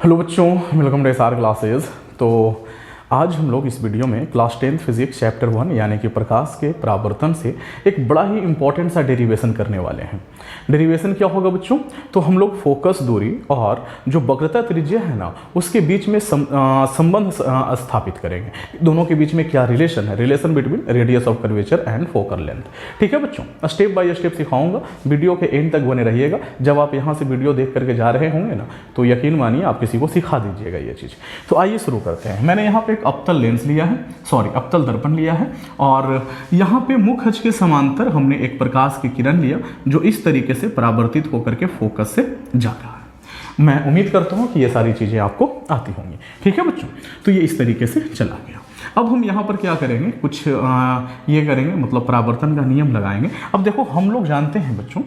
Hello बच्चों, welcome to SR classes. तो आज हम लोग इस वीडियो में क्लास 10th फिजिक्स चैप्टर 1 यानी कि प्रकाश के परावर्तन से एक बड़ा ही इंपॉर्टेंट सा डेरिवेशन करने वाले हैं। डेरिवेशन क्या होगा बच्चों? तो हम लोग फोकस दूरी और जो वक्रता त्रिज्या है ना, उसके बीच में संबंध स्थापित करेंगे। दोनों के बीच में क्या रिलेशन है, relation between radius of curvature and focal length. ठीक है बच्चों, स्टेप बाय स्टेप सिखाऊंगा, वीडियो के एंड तक बने रहिएगा। जब आप यहाँ से वीडियो देख करके जा रहे होंगे ना, तो यकीन मानिए आप किसी को सिखा दीजिएगा ये चीज़। तो आइए शुरू करते हैं। मैंने यहाँ पे एक अवतल लेंस लिया है, अवतल दर्पण लिया है, और यहाँ पे मुख्य अक्ष के समांतर हमने एक प्रकाश की किरण लिया जो इस तरीके से परावर्तित होकर के फोकस से जा रहा है। मैं उम्मीद करता हूँ कि ये सारी चीज़ें आपको आती होंगी। ठीक है बच्चों, तो ये इस तरीके से चला गया। अब हम यहाँ पर क्या करेंगे, कुछ ये करेंगे, मतलब परावर्तन का नियम लगाएंगे। अब देखो, हम लोग जानते हैं बच्चों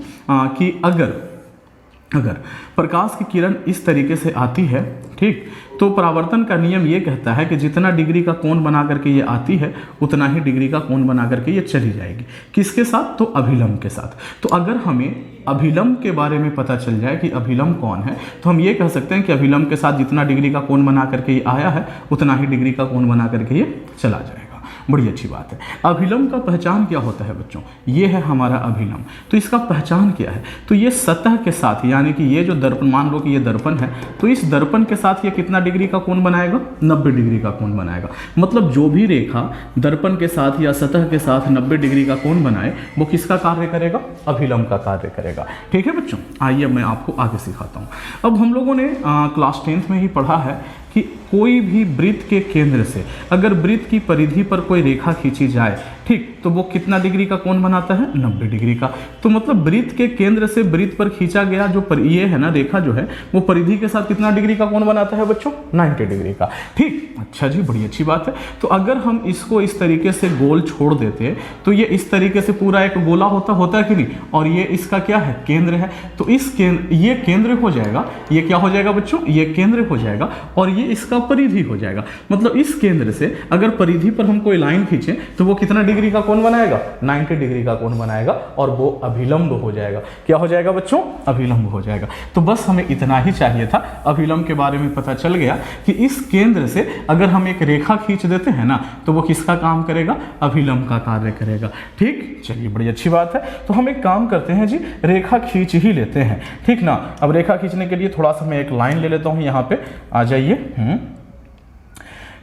कि अगर प्रकाश की किरण इस तरीके से आती है, ठीक, तो परावर्तन का नियम ये कहता है कि जितना डिग्री का कोण बना करके ये आती है, उतना ही डिग्री का कोण बना करके ये चली जाएगी। किसके साथ? तो अभिलंब के साथ। तो अगर हमें अभिलंब के बारे में पता चल जाए कि अभिलंब कौन है, तो हम ये कह सकते हैं कि अभिलंब के साथ जितना डिग्री का कोण बना करके ये आया है, उतना ही डिग्री का कोण बना करके ये चला जाएगा। बड़ी अच्छी बात है। अभिलंब का पहचान क्या होता है बच्चों? ये है हमारा अभिलंब। तो इसका पहचान क्या है? तो ये सतह के साथ, यानी कि ये जो दर्पण, मान लो कि ये दर्पण है, तो इस दर्पण के साथ ये कितना डिग्री का कोण बनाएगा? 90 डिग्री का कोण बनाएगा। मतलब जो भी रेखा दर्पण के साथ या सतह के साथ 90 डिग्री का कोण बनाए, वो किसका कार्य करेगा? अभिलंब का कार्य करेगा। ठीक है बच्चों, आइए मैं आपको आगे सिखाता हूँ। अब हम लोगों ने क्लास 10th में ही पढ़ा है कि कोई भी वृत्त के केंद्र से अगर वृत्त की परिधि पर कोई रेखा खींची जाए, ठीक, तो वो कितना डिग्री का कोण बनाता है? 90 डिग्री का। तो मतलब वृत्त के केंद्र से वृत्त पर खींचा गया जो ये है ना रेखा जो है, वो परिधि के साथ कितना डिग्री का कोण बनाता है बच्चों? 90 डिग्री का। ठीक, अच्छा जी, बड़ी अच्छी बात है। तो अगर हम इसको इस तरीके से गोल छोड़ देते, तो ये इस तरीके से पूरा एक गोला होता है कि नहीं, और ये इसका क्या है? केंद्र है। तो इस केंद्र, ये केंद्र हो जाएगा, ये क्या हो जाएगा बच्चों? ये केंद्र हो जाएगा, और ये इसका परिधि हो जाएगा। मतलब इस केंद्र से अगर परिधि पर हम कोई लाइन खींचे, तो वो कितना डिग्री का कोण बनाएगा? 90 डिग्री का कोण बनाएगा, और वो अभिलंब हो जाएगा। क्या हो जाएगा बच्चों? अभिलंब हो जाएगा। तो बस हमें इतना ही चाहिए था। अभिलंब के बारे में पता चल गया कि इस केंद्र से अगर हम एक रेखा खींच देते हैं ना, तो वो किसका काम करेगा? अभिलंब का कार्य करेगा। ठीक, चलिए, बड़ी अच्छी बात है। तो हम एक काम करते हैं जी, रेखा खींच ही लेते हैं, ठीक ना। अब रेखा खींचने के लिए थोड़ा सा मैं एक लाइन ले लेता हूं। यहाँ पे आ जाइए।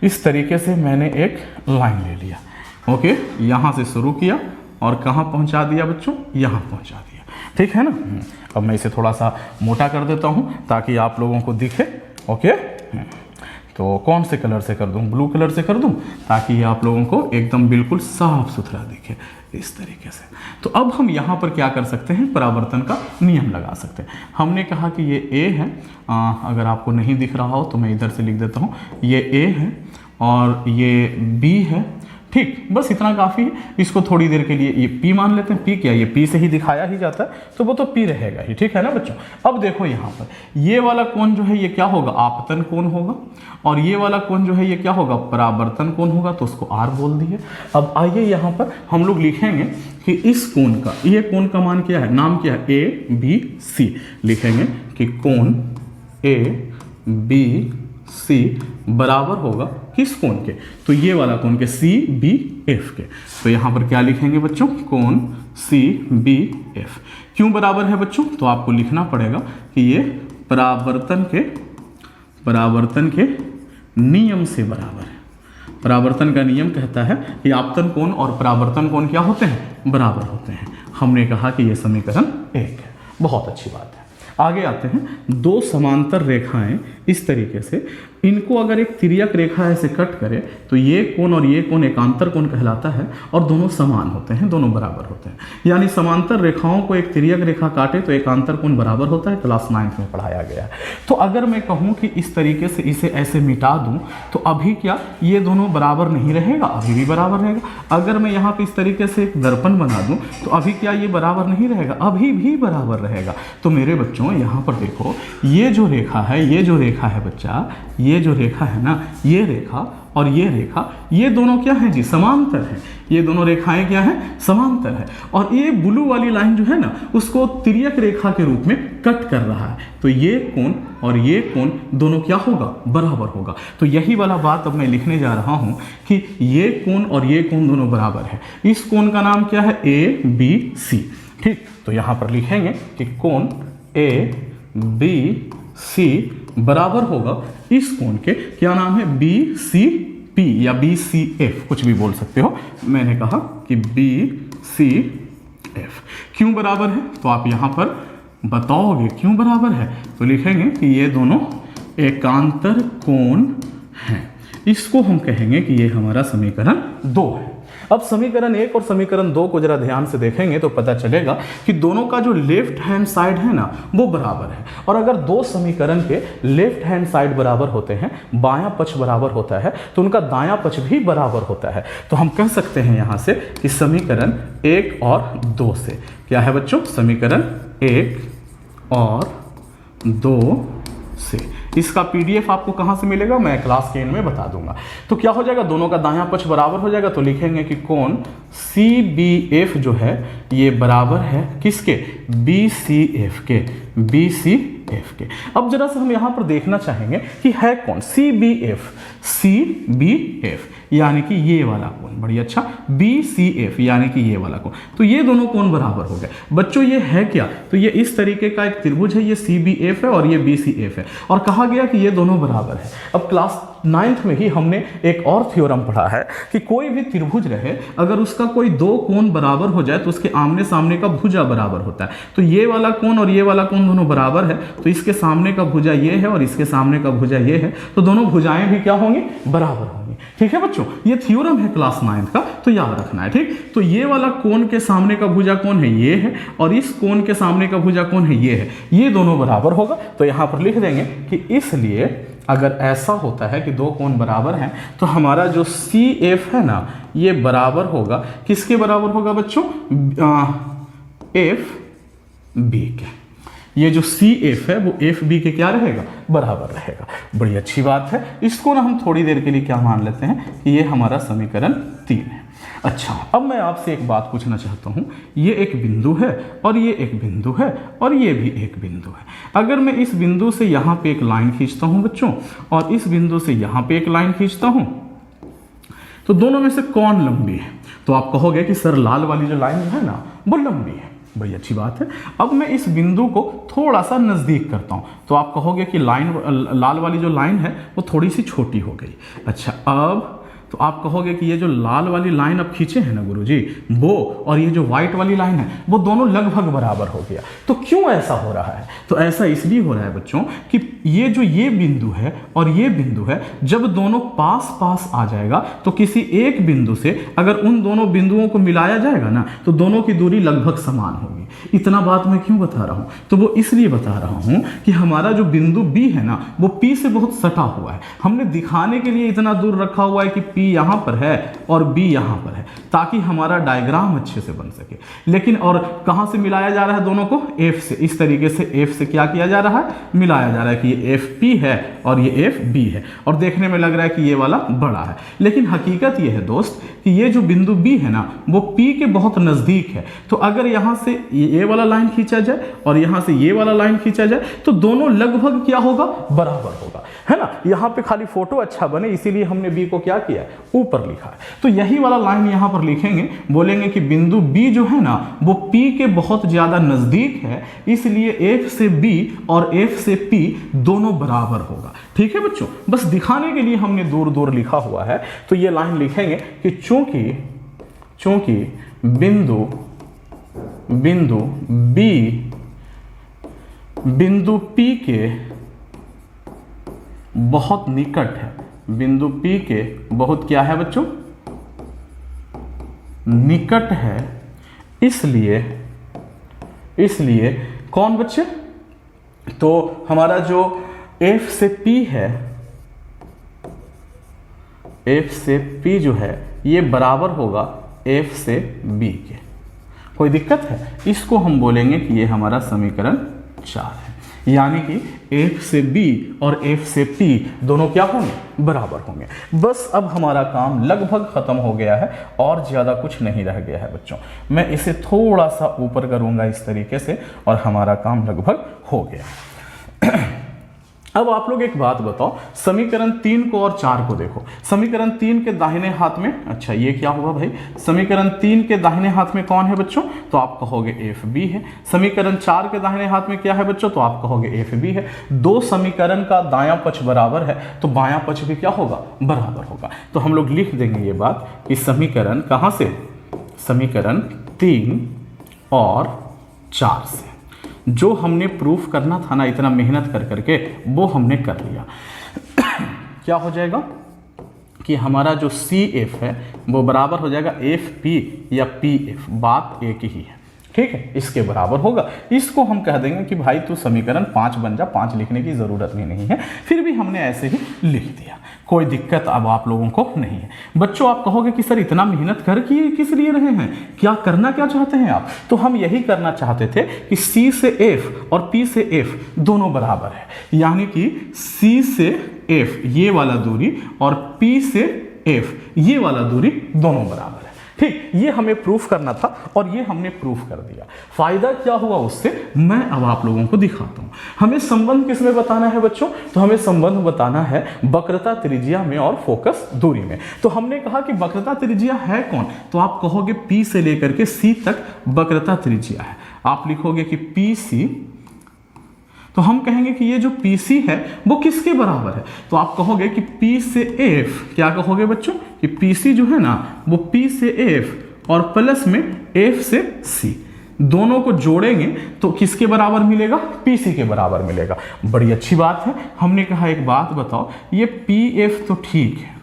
इस तरीके से मैंने एक लाइन ले लिया। ओके, यहाँ से शुरू किया और कहाँ पहुँचा दिया बच्चों? यहाँ पहुँचा दिया। ठीक है ना। अब मैं इसे थोड़ा सा मोटा कर देता हूँ ताकि आप लोगों को दिखे। ओके, तो कौन से कलर से कर दूँ? ब्लू कलर से कर दूँ, ताकि आप लोगों को एकदम बिल्कुल साफ सुथरा दिखे इस तरीके से। तो अब हम यहाँ पर क्या कर सकते हैं? परावर्तन का नियम लगा सकते हैं। हमने कहा कि ये ए है, अगर आपको नहीं दिख रहा हो तो मैं इधर से लिख देता हूँ। ये ए है और ये बी है। ठीक, बस इतना काफ़ी है। इसको थोड़ी देर के लिए ये पी मान लेते हैं। पी क्या, ये पी से ही दिखाया ही जाता है, तो वो तो पी रहेगा ही। ठीक है ना बच्चों। अब देखो यहाँ पर ये वाला कोण जो है, ये क्या होगा? आपतन कोण होगा, और ये वाला कोण जो है, ये क्या होगा? परावर्तन कोण होगा। तो उसको आर बोल दिए। अब आइए यहाँ पर हम लोग लिखेंगे कि इस कोण का, ये कोण का मान क्या है? नाम क्या है? A B C. लिखेंगे कि कोण ए बी सी बराबर होगा किस कोण के? तो ये वाला कोण के, सी बी एफ के। तो यहाँ पर क्या लिखेंगे बच्चों? कोण सी बी एफ। क्यों बराबर है बच्चों? तो आपको लिखना पड़ेगा कि ये परावर्तन के नियम से बराबर है। परावर्तन का नियम कहता है कि आपतन कोण और परावर्तन कोण क्या होते हैं? बराबर होते हैं। हमने कहा कि यह समीकरण 1 है। बहुत अच्छी बात है। आगे आते हैं। दो समांतर रेखाएं इस तरीके से, इनको अगर एक तिर्यक रेखा ऐसे कट करे, तो ये कोण और ये कोण एकांतर कोण कहलाता है, और दोनों समान होते हैं, दोनों बराबर होते हैं। यानी समांतर रेखाओं को एक तिर्यक रेखा काटे तो एकांतर कोण बराबर होता है। क्लास 9th में पढ़ाया गया है। तो अगर मैं कहूँ कि इस तरीके से इसे ऐसे मिटा दूँ, तो अभी क्या ये दोनों बराबर नहीं रहेगा? अभी भी बराबर रहेगा। अगर मैं यहाँ पे इस तरीके से एक दर्पण बना दूँ, तो अभी क्या ये बराबर नहीं रहेगा? अभी भी बराबर रहेगा। तो मेरे बच्चों यहाँ पर देखो, ये जो रेखा है बच्चा, ये ये जो रेखा है ना, ये रेखा और ये रेखा, ये दोनों क्या हैं जी, समांतर हैं। ये दोनों रेखाएं क्या हैं, समांतर है। और ये ब्लू वाली लाइन जो है ना, उसको तिर्यक रेखा के रूप में कट कर रहा है। तो ये कोण और ये कोण दोनों क्या होगा, बराबर होगा। तो यही वाला बात अब मैं लिखने जा रहा हूं कि ये कोण और ये कोण दोनों बराबर है। इस कोण का नाम क्या है, ए बी सी। ठीक, तो यहां पर लिखेंगे कि कोण ए बी सी बराबर होगा इस कोण के, क्या नाम है, बी सी पी या बी सी एफ, कुछ भी बोल सकते हो। मैंने कहा कि बी सी एफ। क्यों बराबर है, तो आप यहां पर बताओगे क्यों बराबर है, तो लिखेंगे कि ये दोनों एकांतर कोण हैं। इसको हम कहेंगे कि ये हमारा समीकरण 2 है। अब समीकरण 1 और समीकरण 2 को जरा ध्यान से देखेंगे तो पता चलेगा कि दोनों का जो लेफ्ट हैंड साइड है ना, वो बराबर है। और अगर दो समीकरण के लेफ्ट हैंड साइड बराबर होते हैं, बायां पक्ष बराबर होता है, तो उनका दायां पक्ष भी बराबर होता है। तो हम कह सकते हैं यहां से कि समीकरण 1 और 2 से क्या है बच्चों, समीकरण 1 और 2 से। इसका पीडीएफ आपको कहां से मिलेगा, मैं क्लास के एंड में बता दूंगा। तो क्या हो जाएगा, दोनों का दायां पक्ष बराबर हो जाएगा। तो लिखेंगे कि कोण सी बी एफ जो है ये बराबर है किसके, बी सी एफ के, बी सी एफ के। अब जरा से हम यहां पर देखना चाहेंगे कि है कौन, C B F, C B F यानी कि ये वाला कोण, बड़ी अच्छा, बी सी एफ यानी कि ये वाला कोण। तो ये दोनों कोण बराबर हो गए। बच्चों ये है क्या, तो ये इस तरीके का एक त्रिभुज है, ये सी बी एफ है और ये बी सी एफ है, और कहा गया कि ये दोनों बराबर है। अब क्लास 9th में ही हमने एक और थ्योरम पढ़ा है कि कोई भी त्रिभुज रहे, अगर उसका कोई दो कोण बराबर हो जाए तो उसके आमने सामने का भुजा बराबर होता है। तो ये वाला कोण और ये वाला कोण दोनों बराबर है, तो इसके सामने का भुजा ये है और इसके सामने का भुजा ये है, तो दोनों भुजाएं भी क्या होंगी, बराबर होंगी। ठीक है बच्चों, ये थ्योरम है क्लास 9th का, तो याद रखना है। ठीक, तो ये वाला कोण के सामने का भुजा कौन है, ये है, और इस कोण के सामने का भुजा कौन है, ये है। ये दोनों बराबर होगा। तो यहां पर लिख देंगे कि इसलिए अगर ऐसा होता है कि दो कोण बराबर हैं, तो हमारा जो सी एफ है ना, ये बराबर होगा किसके बराबर होगा बच्चों, एफ बी के। ये जो सी एफ है वो एफ बी के क्या रहेगा, बराबर रहेगा। बड़ी अच्छी बात है। इसको ना हम थोड़ी देर के लिए क्या मान लेते हैं कि ये हमारा समीकरण 3 है। अच्छा, अब मैं आपसे एक बात पूछना चाहता हूं, ये एक बिंदु है और ये एक बिंदु है और ये भी एक बिंदु है। अगर मैं इस बिंदु से यहां पे एक लाइन खींचता हूं बच्चों, और इस बिंदु से यहां पे एक लाइन खींचता हूं, तो दोनों में से कौन लंबी है, तो आप कहोगे कि सर लाल वाली जो लाइन है ना, वो लंबी है। बड़ी अच्छी बात है। अब मैं इस बिंदु को थोड़ा सा नजदीक करता हूं, तो आप कहोगे कि लाल वाली जो लाइन है वो थोड़ी सी छोटी हो गई। अच्छा, अब तो आप कहोगे कि ये जो लाल वाली लाइन अब खींचे हैं ना गुरुजी, वो और ये जो व्हाइट वाली लाइन है वो दोनों लगभग बराबर हो गया। तो क्यों ऐसा हो रहा है, तो ऐसा इसलिए हो रहा है बच्चों कि ये जो ये बिंदु है और ये बिंदु है, जब दोनों पास पास आ जाएगा तो किसी एक बिंदु से अगर उन दोनों बिंदुओं को मिलाया जाएगा ना, तो दोनों की दूरी लगभग समान होगी। इतना बात मैं क्यों बता रहा हूं, तो वो इसलिए बता रहा हूं कि हमारा जो बिंदु बी है ना, वो पी से बहुत सटा हुआ है। हमने दिखाने के लिए इतना दूर रखा हुआ है कि पी यहां पर है और बी यहां पर है, ताकि हमारा डायग्राम अच्छे से बन सके। लेकिन और कहां से मिलाया जा रहा है दोनों को, एफ से। इस तरीके से एफ से क्या किया जा रहा है, मिलाया जा रहा है कि ये एफ पी है और ये एफ बी है, और देखने में लग रहा है कि ये वाला बड़ा है। लेकिन हकीकत ये है दोस्त कि ये जो बिंदु बी है ना, वो पी के बहुत नजदीक है। तो अगर यहां से ये वाला लाइन खींचा जाए और यहां से ये वाला लाइन खींचा जाए, तो दोनों लगभग क्या होगा, बराबर होगा, है ना। यहां पे खाली फोटो अच्छा बने इसीलिए हमने बी को क्या किया, ऊपर लिखा है। तो यही वाला लाइन यहां पर लिखेंगे, बोलेंगे कि बिंदु बी जो है ना, वो पी के बहुत ज्यादा नजदीक है, इसलिए एफ से बी और एफ से पी दोनों बराबर होगा। ठीक है बच्चों, बस दिखाने के लिए हमने दूर दूर लिखा हुआ है। तो ये लाइन लिखेंगे कि चूंकि बिंदु बी बिंदु पी के बहुत निकट है, बिंदु पी के बहुत क्या है बच्चों, निकट है, इसलिए कौन बच्चे, तो हमारा जो F से P है, F से P जो है ये बराबर होगा F से B के। कोई दिक्कत है, इसको हम बोलेंगे कि ये हमारा समीकरण 4 है। यानी कि F से B और F से P दोनों क्या होंगे, बराबर होंगे। बस अब हमारा काम लगभग खत्म हो गया है और ज़्यादा कुछ नहीं रह गया है बच्चों। मैं इसे थोड़ा सा ऊपर करूँगा इस तरीके से और हमारा काम लगभग हो गया। अब आप लोग एक बात बताओ, समीकरण 3 को और 4 को देखो। समीकरण 3 के दाहिने हाथ में, अच्छा ये क्या हुआ भाई, समीकरण 3 के दाहिने हाथ में कौन है बच्चों, तो आप कहोगे FB है। समीकरण 4 के दाहिने हाथ में क्या है बच्चों, तो आप कहोगे FB है। दो समीकरण का दायां पक्ष बराबर है तो बायां पक्ष भी क्या होगा, बराबर होगा। तो हम लोग लिख देंगे ये बात कि समीकरण कहाँ से, समीकरण 3 और 4 से जो हमने प्रूफ करना था ना इतना मेहनत कर करके, वो हमने कर लिया। क्या हो जाएगा कि हमारा जो CF है वो बराबर हो जाएगा FP या PF, बात एक ही है, ठीक है, इसके बराबर होगा। इसको हम कह देंगे कि भाई तू समीकरण 5 बन जा, 5 लिखने की ज़रूरत भी नहीं है, फिर भी हमने ऐसे ही लिख दिया, कोई दिक्कत अब आप लोगों को नहीं है। बच्चों आप कहोगे कि सर इतना मेहनत कर किस लिए रहे हैं, क्या करना क्या चाहते हैं आप, तो हम यही करना चाहते थे कि C से F और P से F दोनों बराबर है, यानी कि C से F ये वाला दूरी और P से F ये वाला दूरी दोनों बराबर है। ठीक, ये हमें प्रूफ करना था और ये हमने प्रूफ कर दिया। फायदा क्या हुआ उससे, मैं अब आप लोगों को दिखाता हूं। हमें संबंध किस में बताना है बच्चों, तो हमें संबंध बताना है वक्रता त्रिज्या में और फोकस दूरी में। तो हमने कहा कि वक्रता त्रिज्या है कौन, तो आप कहोगे P से लेकर के C तक वक्रता त्रिज्या है। आप लिखोगे कि PC, तो हम कहेंगे कि ये जो PC है वो किसके बराबर है, तो आप कहोगे कि P से F, क्या कहोगे बच्चों कि PC जो है ना वो P से F और प्लस में F से C दोनों को जोड़ेंगे तो किसके बराबर मिलेगा, PC के बराबर मिलेगा। बड़ी अच्छी बात है। हमने कहा एक बात बताओ, ये PF तो ठीक है,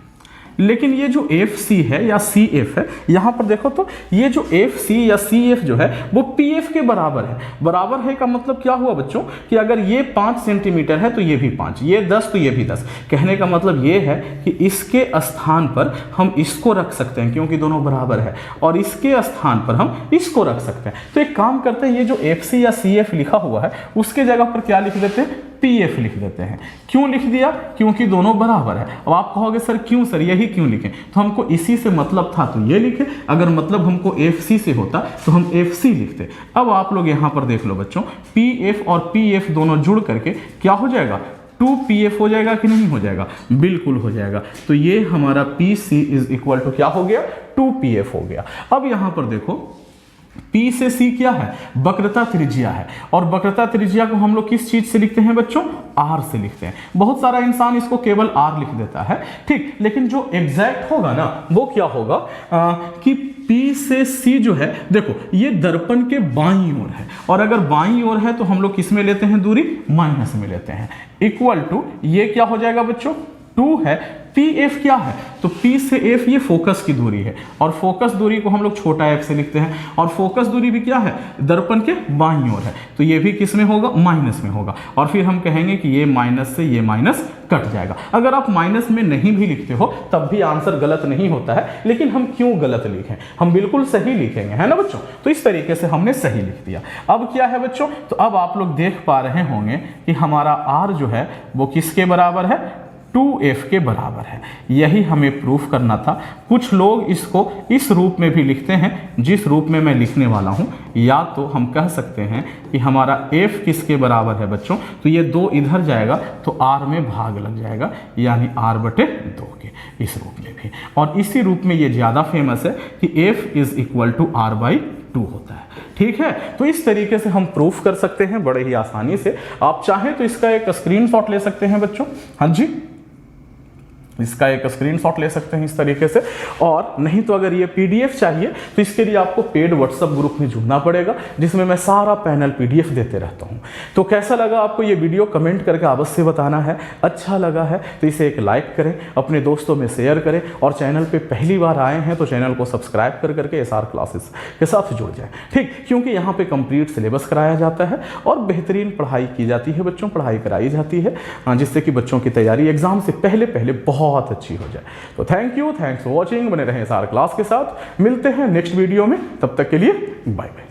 लेकिन ये जो FC है या CF है, यहां पर देखो तो ये जो FC या CF जो है वो PF के बराबर है। बराबर है का मतलब क्या हुआ बच्चों कि अगर ये 5 सेंटीमीटर है तो ये भी 5, ये 10 तो ये भी 10। कहने का मतलब ये है कि इसके स्थान पर हम इसको रख सकते हैं क्योंकि दोनों बराबर है, और इसके स्थान पर हम इसको रख सकते हैं। तो एक काम करते हैं, ये जो FC या CF लिखा हुआ है उसके जगह पर क्या लिख देते हैं, PF लिख देते हैं। क्यों लिख दिया, क्योंकि दोनों बराबर है। अब आप कहोगे सर क्यों सर, यही क्यों लिखें, तो हमको इसी से मतलब था तो ये लिखे, अगर मतलब हमको FC से होता तो हम FC लिखते। अब आप लोग यहां पर देख लो बच्चों, PF और PF दोनों जुड़ करके क्या हो जाएगा, 2PF हो जाएगा कि नहीं हो जाएगा, बिल्कुल हो जाएगा। तो ये हमारा PC इज इक्वल टू क्या हो गया, 2PF हो गया। अब यहां पर देखो P से C क्या है, वक्रता त्रिज्या है, और वक्रता त्रिज्या को हम लोग किस चीज से लिखते हैं बच्चों, R से लिखते हैं। बहुत सारा इंसान इसको केवल R लिख देता है, ठीक, लेकिन जो एग्जैक्ट होगा ना वो क्या होगा कि P से C जो है, देखो ये दर्पण के बाईं ओर है, और अगर बाईं ओर है तो हम लोग किस में लेते हैं दूरी, माइनस में लेते हैं, इक्वल टू ये क्या हो जाएगा बच्चों, 2 है। PF क्या है, तो P से F ये फोकस की दूरी है, और फोकस दूरी को हम लोग छोटा f से लिखते हैं, और फोकस दूरी भी क्या है, दर्पण के बाईं ओर है, तो ये भी किस में होगा, माइनस में होगा। और फिर हम कहेंगे कि ये माइनस से ये माइनस कट जाएगा। अगर आप माइनस में नहीं भी लिखते हो तब भी आंसर गलत नहीं होता है, लेकिन हम क्यों गलत लिखें, हम बिल्कुल सही लिखेंगे, है ना बच्चों। तो इस तरीके से हमने सही लिख दिया। अब क्या है बच्चों, तो अब आप लोग देख पा रहे होंगे कि हमारा R जो है वो किसके बराबर है, 2F के बराबर है। यही हमें प्रूफ करना था। कुछ लोग इसको इस रूप में भी लिखते हैं जिस रूप में मैं लिखने वाला हूं, या तो हम कह सकते हैं कि हमारा F किसके बराबर है बच्चों, तो ये 2 इधर जाएगा तो R में भाग लग जाएगा, यानी R/2 के, इस रूप में भी। और इसी रूप में ये ज़्यादा फेमस है कि F is equal to R/2 होता है, ठीक है। तो इस तरीके से हम प्रूफ कर सकते हैं बड़े ही आसानी से। आप चाहें तो इसका एक स्क्रीनशॉट ले सकते हैं बच्चों, हाँ जी, इसका एक स्क्रीनशॉट ले सकते हैं इस तरीके से। और नहीं तो अगर ये PDF चाहिए तो इसके लिए आपको पेड व्हाट्सएप ग्रुप में जुड़ना पड़ेगा, जिसमें मैं सारा पैनल PDF देते रहता हूं। तो कैसा लगा आपको ये वीडियो, कमेंट करके अवश्य बताना है। अच्छा लगा है तो इसे एक लाइक करें, अपने दोस्तों में शेयर करें, और चैनल पे पहली बार आए हैं तो चैनल को सब्सक्राइब कर करके SR क्लासेस के साथ जुड़ जाए, ठीक, क्योंकि यहाँ पे कंप्लीट सिलेबस कराया जाता है और बेहतरीन पढ़ाई की जाती है बच्चों, पढ़ाई कराई जाती है, जिससे कि बच्चों की तैयारी एग्जाम से पहले बहुत अच्छी हो जाए। तो थैंक्स फॉर वॉचिंग, बने रहें SR क्लास के साथ। मिलते हैं नेक्स्ट वीडियो में, तब तक के लिए बाय बाय।